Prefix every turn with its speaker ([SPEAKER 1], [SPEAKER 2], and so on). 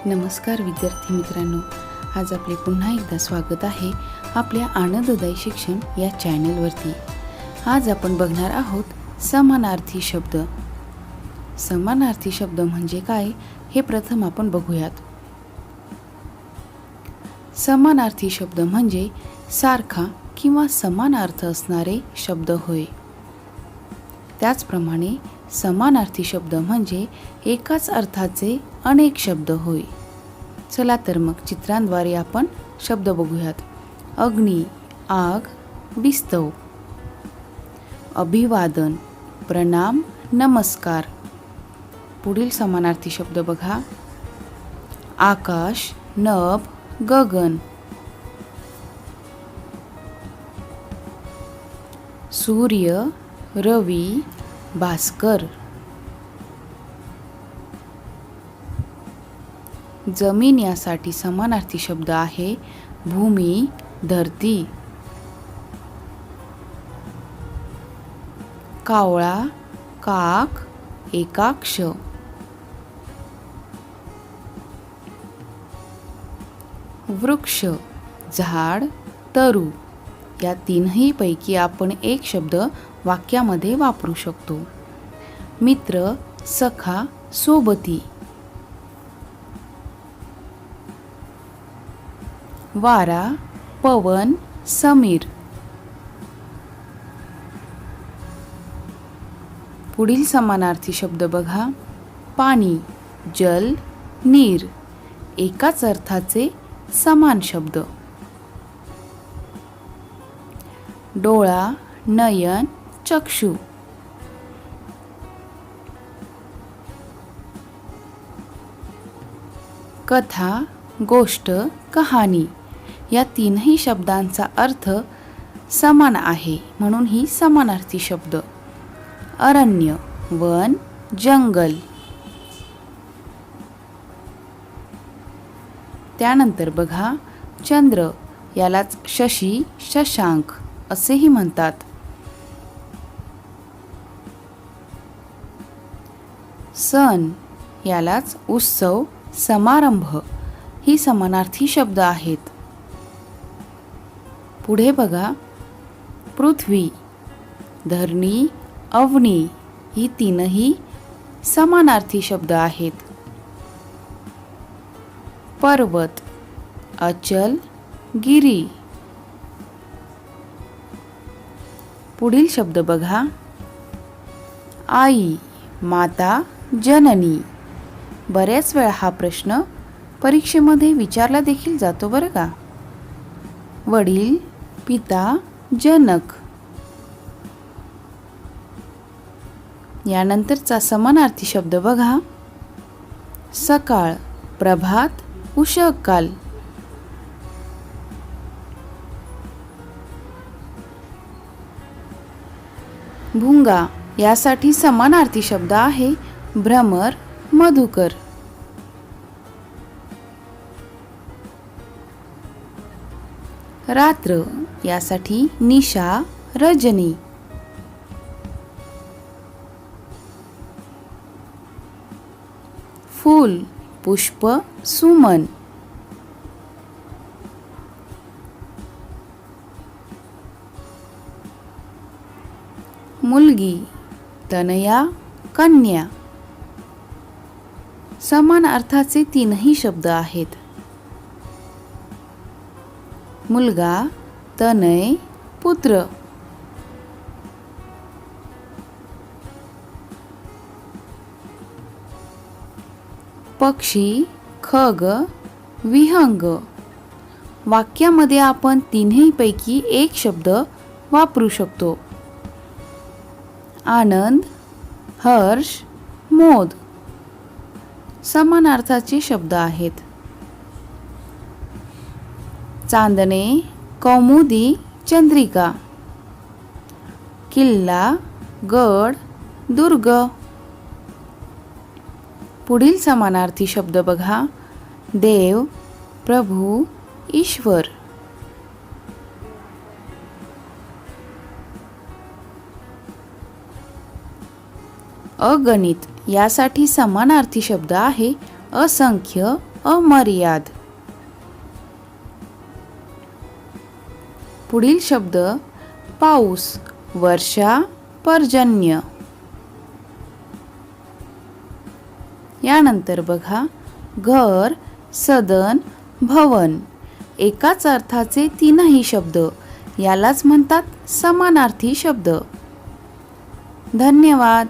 [SPEAKER 1] नमस्कार विद्यार्थी मित्रांनो, आज आपले पुन्हा एकदा स्वागत आहे आपल्या आनंददायी शिक्षण या चॅनलवरती। आज आपण बघणार आहोत समानार्थी शब्द। समानार्थी शब्द म्हणजे काय हे प्रथम आपण बघूयात। समानार्थी शब्द म्हणजे सारखा किंवा समान अर्थ असणारे शब्द होय। त्याचप्रमाणे समानार्थी शब्द म्हणजे एकाच अर्थाचे अनेक शब्द होय। चला तर मग चित्रांद्वारे आपण शब्द बघूयात। अग्नी, आग, विस्तव। अभिवादन, प्रणाम, नमस्कार। पुढील समानार्थी शब्द बघा। आकाश, नभ, गगन। सूर्य, रवी, भास्कर। जमीन यासाठी समानार्थी शब्द आहे भूमी, धरती। कावळा, काक, एकाक्ष। वृक्ष, झाड, तरू। या तीनही पैकी आपण एक शब्द वाक्यामध्ये वापरू शकतो। मित्र, सखा, सोबती। वारा, पवन, समीर। पुढील समानार्थी शब्द बघा। पाणी, जल, नीर। एकाच अर्थाचे समान शब्द। डोळा, नयन, चक्षु। कथा, गोष्ट, कहाणी। या तीनही शब्दांचा अर्थ समान आहे, म्हणून ही समानार्थी शब्द। अरण्य, वन, जंगल। त्यानंतर बघा चंद्र, यालाच शशी, शशांक असेही म्हणतात। सण, यालाच उत्सव, समारंभ ही समानार्थी शब्द आहेत। पुढे बघा पृथ्वी, धरणी, अवनी ही तीनही समानार्थी शब्द आहेत। पर्वत, अचल, गिरी। पुढील शब्द बघा। आई, माता, जननी। बऱ्याच वेळा हा प्रश्न परीक्षेमध्ये विचारला देखील जातो बरं का। वडील, पिता, जनक। यानंतरचा समानार्थी शब्द बघा। सकाळ, प्रभात, उषःकाल। भुंगा, यासाठी समानार्थी शब्द आहे भ्रमर, मधुकर। रात्र, यासाठी निशा, रजनी। फूल, पुष्प, सुमन। मुलगी, तनया, कन्या। समान अर्थाचे तीनही शब्द आहेत। मुलगा, तनय, पुत्र। पक्षी, खग, विहंग। वाक्यामध्ये आपण तीनही पैकी एक शब्द वापरू शकतो। आनंद, हर्ष, मोद समान अर्थाचे शब्द आहेत। चांदणे, कौमुदी, चंद्रिका। किल्ला, गड, दुर्ग। पुढील समानार्थी शब्द बघा। देव, प्रभू, ईश्वर। अगणित, यासाठी समानार्थी शब्द आहे असंख्य, अमर्याद. पुढील शब्द पाऊस, वर्षा, पर्जन्य. यानंतर बघा घर, सदन, भवन. एकाच अर्थाचे तीनही शब्द, यालाच म्हणतात समानार्थी शब्द. धन्यवाद.